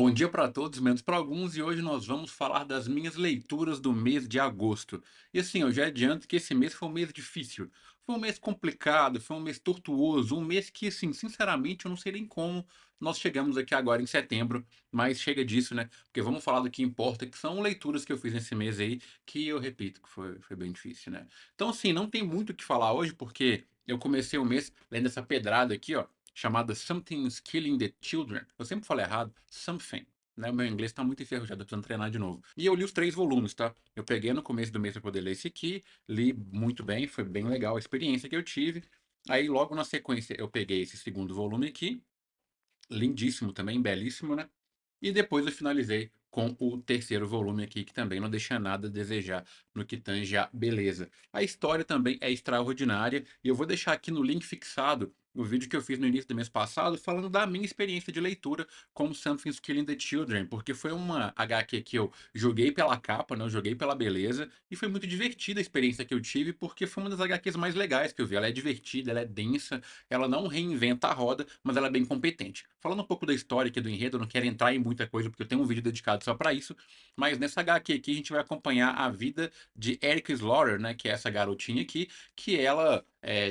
Bom dia para todos, menos para alguns, e hoje nós vamos falar das minhas leituras do mês de agosto. E assim, eu já adianto que esse mês foi um mês difícil, foi um mês complicado, foi um mês tortuoso, um mês que, assim, sinceramente, eu não sei nem como nós chegamos aqui agora em setembro, mas chega disso, né? Porque vamos falar do que importa, que são leituras que eu fiz nesse mês aí, que eu repito que foi bem difícil, né? Então, assim, não tem muito o que falar hoje, porque eu comecei o mês lendo essa pedrada aqui, ó, chamada Something's Killing the Children. Eu sempre falo errado, something. Né? O meu inglês tá muito enferrujado, eu precisando treinar de novo. E eu li os 3 volumes, tá? Eu peguei no começo do mês para poder ler esse aqui, li muito bem, foi bem legal a experiência que eu tive. Aí, logo na sequência, eu peguei esse segundo volume aqui, lindíssimo também, belíssimo, né? E depois eu finalizei com o terceiro volume aqui, que também não deixa nada a desejar no que tange a beleza. A história também é extraordinária, e eu vou deixar aqui no link fixado o vídeo que eu fiz no início do mês passado, falando da minha experiência de leitura com Something's Killing the Children, porque foi uma HQ que eu joguei pela capa, né, eu joguei pela beleza, e foi muito divertida a experiência que eu tive, porque foi uma das HQs mais legais que eu vi. Ela é divertida, ela é densa, ela não reinventa a roda, mas ela é bem competente. Falando um pouco da história aqui do enredo, eu não quero entrar em muita coisa, porque eu tenho um vídeo dedicado só para isso, mas nessa HQ aqui a gente vai acompanhar a vida de Erica Slaughter, né, que é essa garotinha aqui, que ela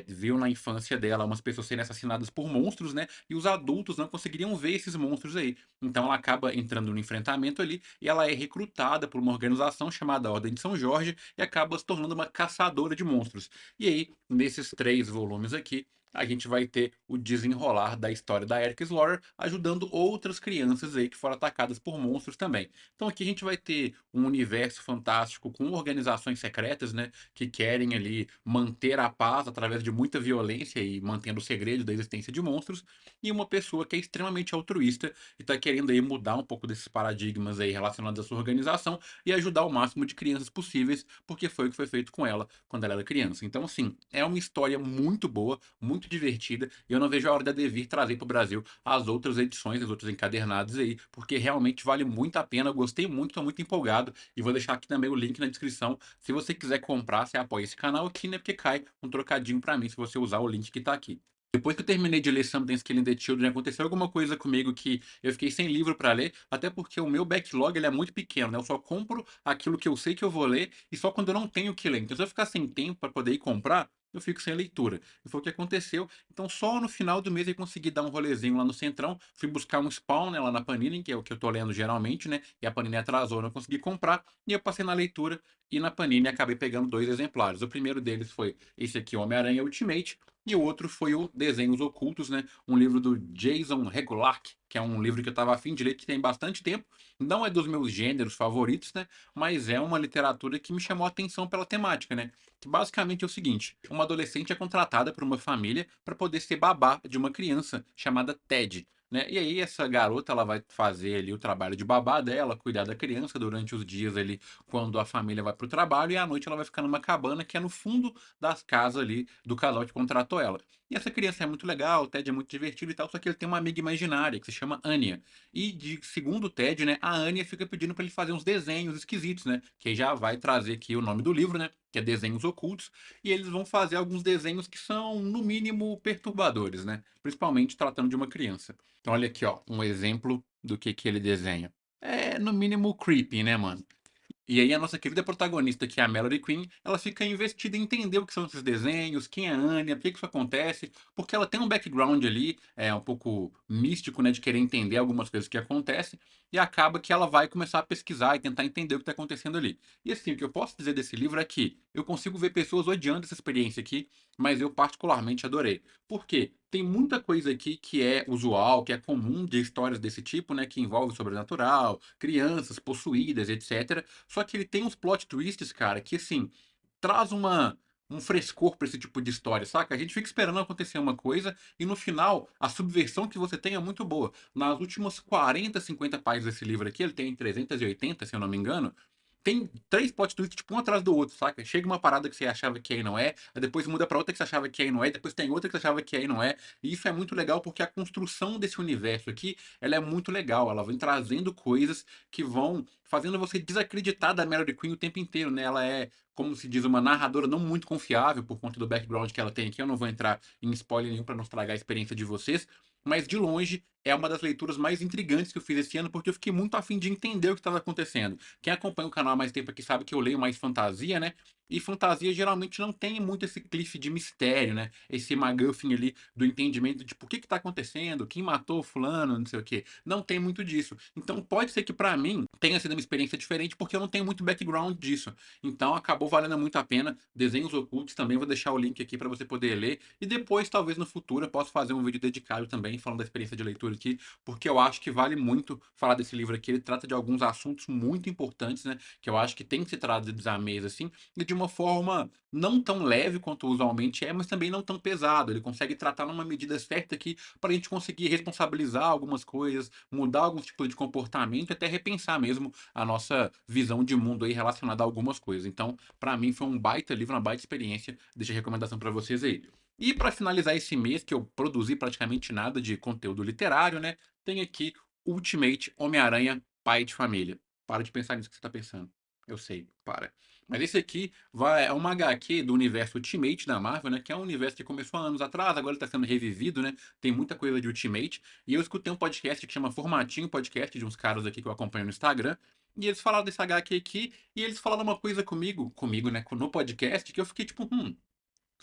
viu na infância dela umas pessoas serem assassinadas por monstros, né, e os adultos não conseguiriam ver esses monstros aí. Então ela acaba entrando no enfrentamento ali, e ela é recrutada por uma organização chamada Ordem de São Jorge, e acaba se tornando uma caçadora de monstros. E aí, nesses 3 volumes aqui, a gente vai ter o desenrolar da história da Erica Slaughter, ajudando outras crianças aí que foram atacadas por monstros também. Então aqui a gente vai ter um universo fantástico com organizações secretas, né, que querem ali manter a paz através de muita violência e mantendo o segredo da existência de monstros, e uma pessoa que é extremamente altruísta e está querendo aí mudar um pouco desses paradigmas aí relacionados à sua organização e ajudar o máximo de crianças possíveis, porque foi o que foi feito com ela quando ela era criança. Então, assim, é uma história muito boa, muito divertida, e eu não vejo a hora da Devir trazer para o Brasil as outras edições, as outras encadernadas aí, porque realmente vale muito a pena. Eu gostei muito, estou muito empolgado, e vou deixar aqui também o link na descrição. Se você quiser comprar, você apoia esse canal aqui, né? Porque cai um trocadinho para mim se você usar o link que está aqui. Depois que eu terminei de ler Something's Killing the Children, aconteceu alguma coisa comigo que eu fiquei sem livro para ler, até porque o meu backlog ele é muito pequeno, né? Eu só compro aquilo que eu sei que eu vou ler e só quando eu não tenho o que ler. Então, se eu ficar sem tempo para poder ir comprar, eu fico sem leitura. E foi o que aconteceu. Então, só no final do mês eu consegui dar um rolezinho lá no Centrão. Fui buscar um Spawn, né, lá na Panini, que é o que eu tô lendo geralmente, né? E a Panini atrasou, eu não consegui comprar. E eu passei na leitura e na Panini acabei pegando 2 exemplares. O primeiro deles foi esse aqui, Homem-Aranha Ultimate. E o outro foi o Desenhos Ocultos, né? Um livro do Jason Regulak, que é um livro que eu estava afim de ler, que tem bastante tempo. Não é dos meus gêneros favoritos, né? Mas é uma literatura que me chamou a atenção pela temática, né? Que basicamente é o seguinte: uma adolescente é contratada por uma família para poder ser babá de uma criança chamada Ted. Né? E aí essa garota ela vai fazer ali o trabalho de babá dela, cuidar da criança durante os dias ali quando a família vai para o trabalho, e à noite ela vai ficar numa cabana que é no fundo das casas ali do casal que contratou ela. E essa criança é muito legal, o Ted é muito divertido e tal, só que ele tem uma amiga imaginária que se chama Anya. E segundo o Ted, né, a Anya fica pedindo para ele fazer uns desenhos esquisitos, né? Que já vai trazer aqui o nome do livro, né? Que é Desenhos Ocultos, e eles vão fazer alguns desenhos que são, no mínimo, perturbadores, né? Principalmente tratando de uma criança. Então, olha aqui, ó, um exemplo do que ele desenha. É, no mínimo, creepy, né, mano? E aí a nossa querida protagonista, que é a Melody Quinn, ela fica investida em entender o que são esses desenhos, quem é a Anya, por que isso acontece, porque ela tem um background ali, um pouco místico, né, de querer entender algumas coisas que acontecem, e acaba que ela vai começar a pesquisar e tentar entender o que está acontecendo ali. E assim, o que eu posso dizer desse livro é que eu consigo ver pessoas odiando essa experiência aqui, mas eu particularmente adorei. Por quê? Tem muita coisa aqui que é usual, que é comum de histórias desse tipo, né, que envolve o sobrenatural, crianças possuídas, etc. Só que ele tem uns plot twists, cara, que assim, traz um frescor pra esse tipo de história, saca? A gente fica esperando acontecer uma coisa e no final a subversão que você tem é muito boa. Nas últimas 40, 50 páginas desse livro aqui, ele tem 380, se eu não me engano. Tem 3 plot twists, tipo, um atrás do outro, saca? Chega uma parada que você achava que aí não é, aí depois muda pra outra que você achava que aí não é, depois tem outra que você achava que aí não é. E isso é muito legal porque a construção desse universo aqui, ela é muito legal. Ela vem trazendo coisas que vão fazendo você desacreditar da Melody Queen o tempo inteiro, né? Ela é, como se diz, uma narradora não muito confiável por conta do background que ela tem aqui. Eu não vou entrar em spoiler nenhum para não estragar a experiência de vocês, mas de longe é uma das leituras mais intrigantes que eu fiz esse ano, porque eu fiquei muito a fim de entender o que estava acontecendo. Quem acompanha o canal há mais tempo aqui sabe que eu leio mais fantasia, né? E fantasia geralmente não tem muito esse cliff de mistério, né? Esse MacGuffin ali do entendimento de por que está acontecendo, quem matou fulano, não sei o quê. Não tem muito disso. Então pode ser que pra mim tenha sido uma experiência diferente, porque eu não tenho muito background disso. Então acabou valendo muito a pena. Desenhos Ocultos também vou deixar o link aqui para você poder ler. E depois, talvez no futuro, eu possa fazer um vídeo dedicado também, falando da experiência de leitura aqui, porque eu acho que vale muito falar desse livro aqui. Ele trata de alguns assuntos muito importantes, né? Que eu acho que tem que ser trazidos à mesa, assim, e de uma forma não tão leve quanto usualmente é, mas também não tão pesado. Ele consegue tratar numa medida certa aqui para a gente conseguir responsabilizar algumas coisas, mudar alguns tipos de comportamento e até repensar mesmo a nossa visão de mundo aí relacionada a algumas coisas. Então, para mim foi um baita livro, uma baita experiência. Deixa a recomendação para vocês aí. E para finalizar esse mês, que eu produzi praticamente nada de conteúdo literário, né? Tem aqui Ultimate Homem-Aranha Pai de Família. Para de pensar nisso que você está pensando. Eu sei, para. Mas esse aqui é uma HQ do universo Ultimate da Marvel, né? Que é um universo que começou há anos atrás, agora está sendo revivido, né? Tem muita coisa de Ultimate. E eu escutei um podcast que chama Formatinho Podcast, de uns caras aqui que eu acompanho no Instagram. E eles falaram desse HQ aqui, e eles falaram uma coisa comigo, né? No podcast, que eu fiquei tipo,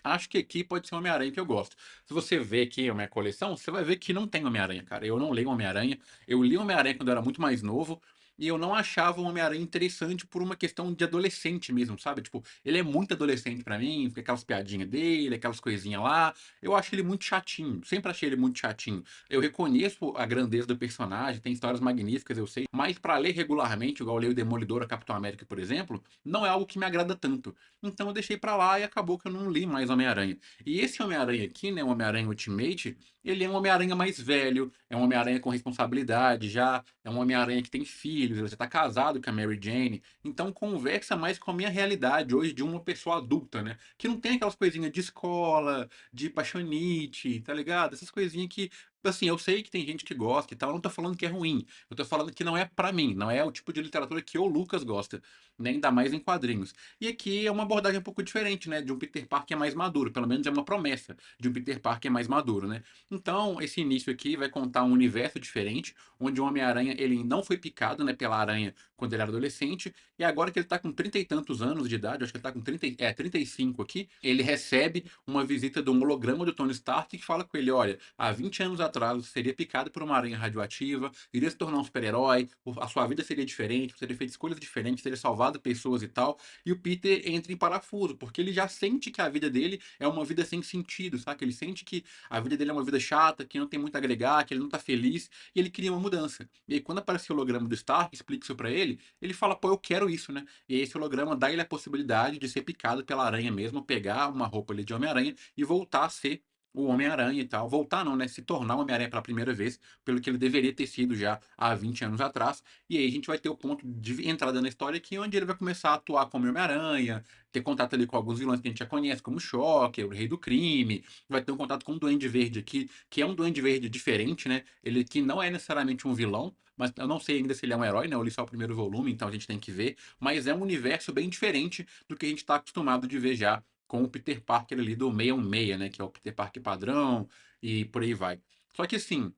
acho que aqui pode ser o Homem-Aranha que eu gosto. Se você ver aqui a minha coleção, você vai ver que não tem Homem-Aranha, cara. Eu não leio Homem-Aranha. Eu li Homem-Aranha quando eu era muito mais novo. E eu não achava o Homem-Aranha interessante por uma questão de adolescente mesmo, sabe? Tipo, ele é muito adolescente pra mim, fica aquelas piadinhas dele, aquelas coisinhas lá. Eu acho ele muito chatinho, sempre achei ele muito chatinho. Eu reconheço a grandeza do personagem, tem histórias magníficas, eu sei, mas pra ler regularmente, igual eu leio o Demolidor, a Capitão América, por exemplo, não é algo que me agrada tanto. Então eu deixei pra lá e acabou que eu não li mais Homem-Aranha. E esse Homem-Aranha aqui, né, o Homem-Aranha Ultimate, ele é um Homem-Aranha mais velho, é um Homem-Aranha com responsabilidade já, é um Homem-Aranha que tem filhos, você tá casado com a Mary Jane, então conversa mais com a minha realidade hoje de uma pessoa adulta, né? Que não tem aquelas coisinhas de escola, de paixonite, tá ligado? Essas coisinhas que, assim, eu sei que tem gente que gosta e tal, eu não tô falando que é ruim, eu tô falando que não é pra mim, não é o tipo de literatura que o Lucas gosta, nem ainda mais em quadrinhos. E aqui é uma abordagem um pouco diferente, né? De um Peter Parker mais maduro, pelo menos é uma promessa de um Peter Parker mais maduro, né? Então, esse início aqui vai contar um universo diferente, onde o Homem-Aranha ele não foi picado, né, pela aranha quando ele era adolescente, e agora que ele tá com 30 e tantos anos de idade, acho que ele tá com 35 aqui, ele recebe uma visita do holograma do Tony Stark que fala com ele, olha, há 20 anos atrás você seria picado por uma aranha radioativa, iria se tornar um super-herói, a sua vida seria diferente, você teria feito escolhas diferentes, teria salvado pessoas e tal, e o Peter entra em parafuso, porque ele já sente que a vida dele é uma vida sem sentido, sabe? Ele sente que a vida dele é uma vida chata, que não tem muito a agregar, que ele não tá feliz, e ele cria uma mudança. E aí, quando aparece o holograma do Stark, explica isso pra ele fala, pô, eu quero isso, né? E aí, esse holograma dá ele a possibilidade de ser picado pela aranha mesmo, pegar uma roupa ali de Homem-Aranha e voltar a ser o Homem-Aranha e tal. Voltar não, né? Se tornar o Homem-Aranha pela primeira vez, pelo que ele deveria ter sido já há 20 anos atrás. E aí a gente vai ter o ponto de entrada na história aqui, onde ele vai começar a atuar como Homem-Aranha, ter contato ali com alguns vilões que a gente já conhece, como o Shocker, o Rei do Crime. Vai ter um contato com o Duende Verde aqui, que é um Duende Verde diferente, né? Ele que não é necessariamente um vilão, mas eu não sei ainda se ele é um herói, né? Eu li só o primeiro volume, então a gente tem que ver. Mas é um universo bem diferente do que a gente está acostumado de ver já com o Peter Parker ali do 616, né? Que é o Peter Parker padrão e por aí vai. Só que assim,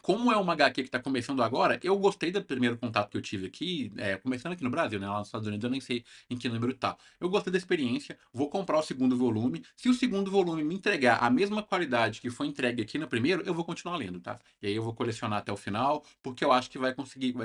como é uma HQ que está começando agora, eu gostei do primeiro contato que eu tive aqui, começando aqui no Brasil, né? Lá nos Estados Unidos eu nem sei em que número tá. Eu gostei da experiência, vou comprar o segundo volume. Se o segundo volume me entregar a mesma qualidade que foi entregue aqui no primeiro, eu vou continuar lendo, tá? E aí eu vou colecionar até o final, porque eu acho que vai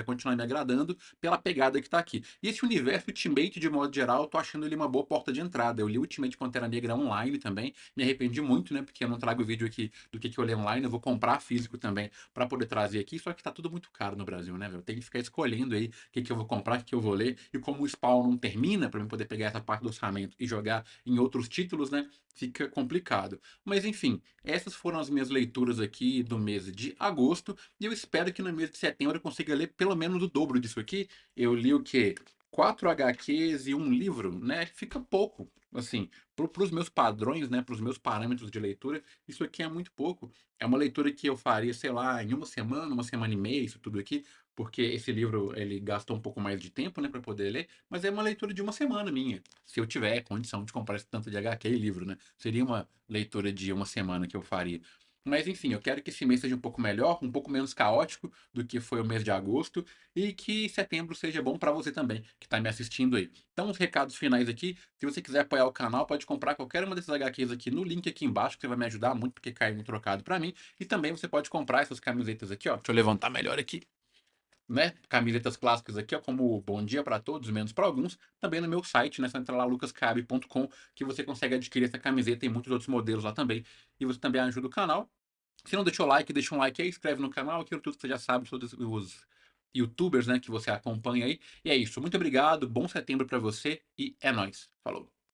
continuar me agradando pela pegada que tá aqui. E esse universo Ultimate, de modo geral, eu tô achando ele uma boa porta de entrada. Eu li Ultimate Pantera Negra online também, me arrependi muito, né? Porque eu não trago vídeo aqui do que eu li online, eu vou comprar físico também para poder trazer aqui, só que tá tudo muito caro no Brasil, né, velho? Tem que ficar escolhendo aí o que eu vou comprar, o que eu vou ler, e como o Spawn não termina, para eu poder pegar essa parte do orçamento e jogar em outros títulos, né, fica complicado. Mas enfim, essas foram as minhas leituras aqui do mês de agosto, e eu espero que no mês de setembro eu consiga ler pelo menos o dobro disso aqui. Eu li o quê? 4 HQs e um livro, né? Fica pouco, assim, para os meus padrões, né? Para os meus parâmetros de leitura, isso aqui é muito pouco. É uma leitura que eu faria, sei lá, em uma semana e meia, isso tudo aqui, porque esse livro ele gasta um pouco mais de tempo, né, para poder ler, mas é uma leitura de uma semana minha, se eu tiver condição de comprar esse tanto de HQ e livro, né? Seria uma leitura de uma semana que eu faria. Mas enfim, eu quero que esse mês seja um pouco melhor, um pouco menos caótico do que foi o mês de agosto e que setembro seja bom para você também, que está me assistindo aí. Então, os recados finais aqui, se você quiser apoiar o canal, pode comprar qualquer uma desses HQs aqui no link aqui embaixo, que você vai me ajudar muito, porque caiu um trocado para mim. E também você pode comprar essas camisetas aqui, ó. Deixa eu levantar melhor aqui. Né, camisetas clássicas aqui, ó, como Bom Dia para Todos, menos para alguns, também no meu site, né, só entrar lá lucascabe.com, que você consegue adquirir essa camiseta e muitos outros modelos lá também. E você também ajuda o canal. Se não deixou like, deixa um like aí, inscreve no canal, aquilo tudo que você já sabe, todos os youtubers, né, que você acompanha aí. E é isso. Muito obrigado, bom setembro pra você e é nóis. Falou.